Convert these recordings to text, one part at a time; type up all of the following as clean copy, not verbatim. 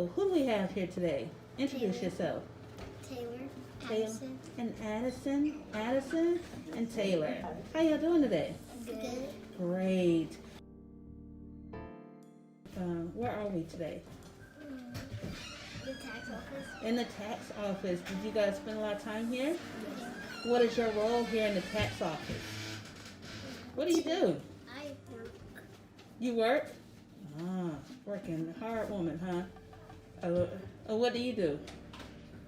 So, who do we have here today? Introduce Taylor. yourself. Taylor, Taylor Addison. and Addison and Taylor. How y'all doing today? Good. Great. Where are we today? The tax office. In the tax office. Did you guys spend a lot of time here? Yeah. What is your role here in the tax office? What do you do? I work. You work? Working. Hard woman, huh? What do you do?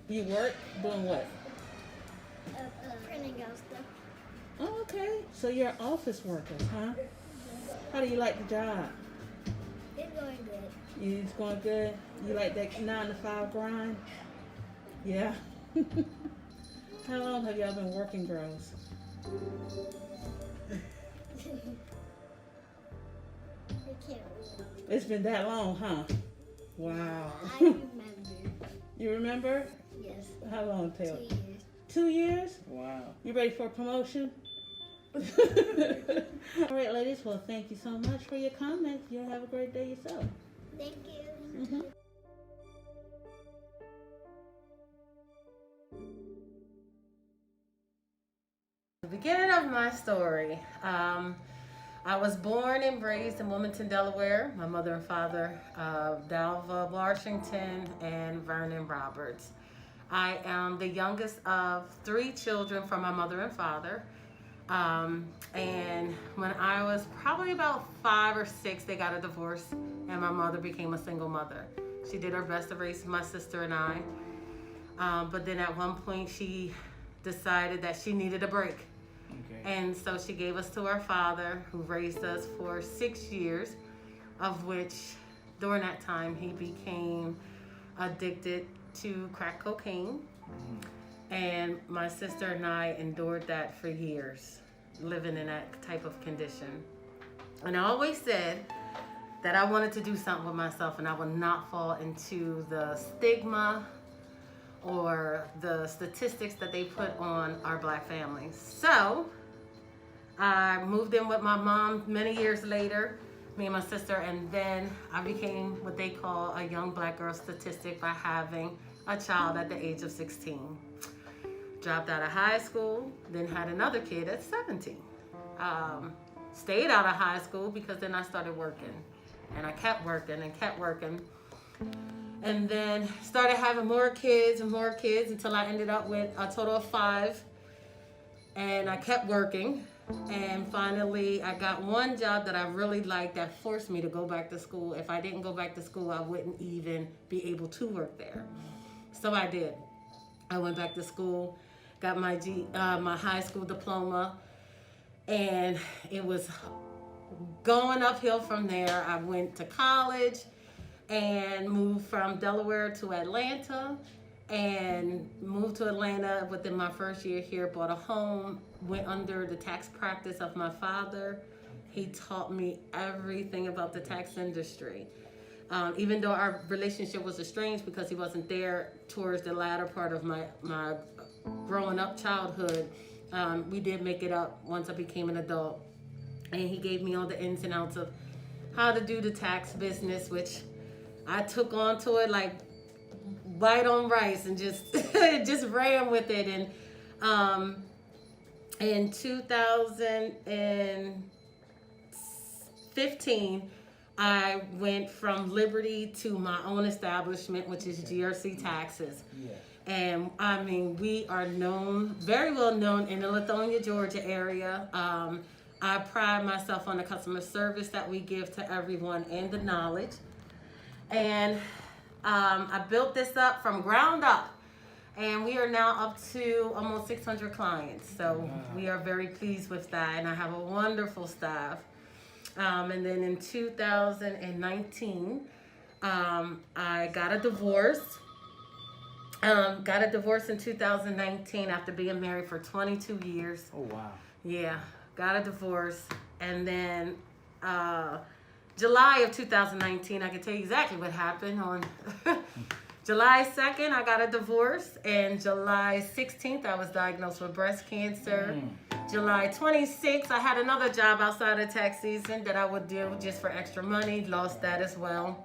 You work? Doing what? Printing out stuff. Oh, okay. So you're office workers, huh? How do you like the job? It's going good. It's going good? You like that 9 to 5 grind? Yeah. How long have y'all been working, girls? I can't remember. It's been that long, huh? Wow. I remember. You remember? Yes. How long, 2 Taylor? years. 2 years? Wow. You ready for a promotion? All right, ladies. Well, thank you so much for your comments. You have a great day yourself. Thank you. Mhm. The beginning of my story. I was born and raised in Wilmington, Delaware. My mother and father, Dalva Washington and Vernon Roberts. I am the youngest of 3 children from my mother and father. And when I was probably about 5 or 6, they got a divorce and my mother became a single mother. She did her best to raise my sister and I. But then at one point she decided that she needed a break. Okay. And so she gave us to our father, who raised us for 6 years, of which during that time he became addicted to crack cocaine. And my sister and I endured that for years, living in that type of condition. And I always said that I wanted to do something with myself and I would not fall into the stigma or the statistics that they put on our black families. So I moved in with my mom many years later, me and my sister, and then I became what they call a young black girl statistic by having a child at the age of 16. Dropped out of high school, then had another kid at 17. Stayed out of high school because then I started working. And I kept working and kept working. And then started having more kids until I ended up with a total of 5. And I kept working. And finally, I got one job that I really liked that forced me to go back to school. If I didn't go back to school, I wouldn't even be able to work there. So I did. I went back to school, got my high school diploma, and it was going uphill from there. I went to college and moved from Delaware to Atlanta, and moved to Atlanta within my first year here, bought a home, went under the tax practice of my father. He taught me everything about the tax industry. Even though our relationship was estranged because he wasn't there towards the latter part of my growing up childhood, we did make it up once I became an adult. And he gave me all the ins and outs of how to do the tax business, which I took onto it like white on rice and just just ran with it. And in 2015, I went from Liberty to my own establishment, which is GRC Taxes. Yeah. And I mean, we are known, very well known in the Lithonia, Georgia area. I pride myself on the customer service that we give to everyone and the knowledge. And I built this up from ground up. And we are now up to almost 600 clients. So we are very pleased with that. And I have a wonderful staff. And then in 2019, I got a divorce. Got a divorce in 2019 after being married for 22 years. Oh, wow. Yeah, got a divorce. And then July of 2019, I can tell you exactly what happened. On July 2nd, I got a divorce. And July 16th, I was diagnosed with breast cancer. July 26th, I had another job outside of tax season that I would do just for extra money. Lost that as well.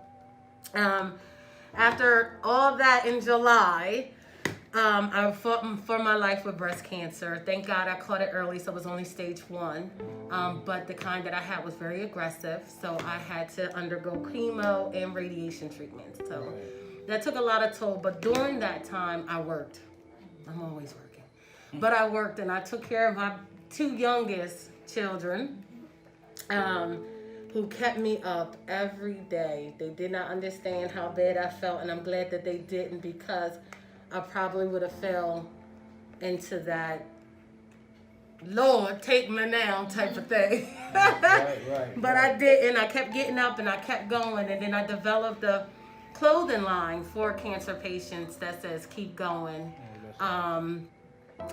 after all that in July, I fought for my life with breast cancer. Thank God I caught it early, so it was only stage 1. But the kind that I had was very aggressive, so I had to undergo chemo and radiation treatment. So that took a lot of toll. But during that time, I worked. I'm always working. But I worked, and I took care of my 2 youngest children, who kept me up every day. They did not understand how bad I felt, and I'm glad that they didn't, because I probably would have fell into that Lord take me now type of thing. But I didn't. I kept getting up and I kept going, and then I developed a clothing line for cancer patients that says keep going.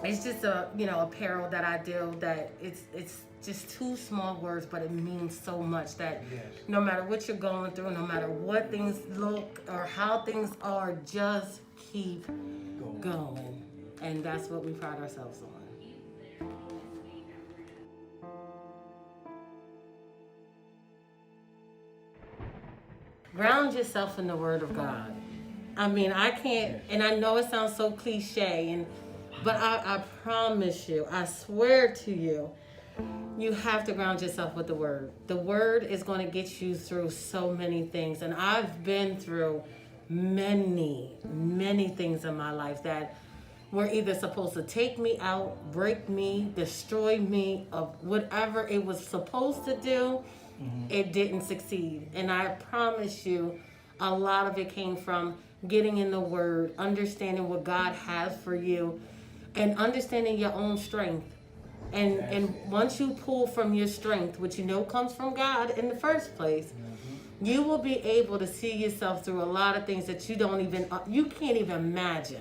It's just a apparel that I do that it's just 2 small words, but it means so much that no matter what you're going through, no matter what things look or how things are, just keep going. And that's what we pride ourselves on. Ground yourself in the Word of God. I mean, I can't, and I know it sounds so cliche, but I promise you, I swear to you, you have to ground yourself with the Word. The Word is going to get you through so many things. And I've been through many things in my life that were either supposed to take me out, break me, destroy me, of whatever it was supposed to do. It didn't succeed. And I promise you, a lot of it came from getting in the Word, understanding what God has for you, and understanding your own strength. And once you pull from your strength, which you know comes from God in the first place, you will be able to see yourself through a lot of things that you can't even imagine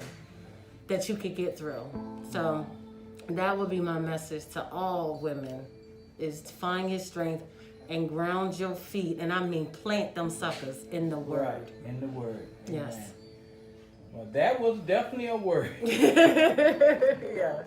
that you could get through. So that would be my message to all women, is to find your strength and ground your feet, and I mean plant them suckers in the Word. Right, in the Word. Amen. Yes. Well, that was definitely a word. Yeah.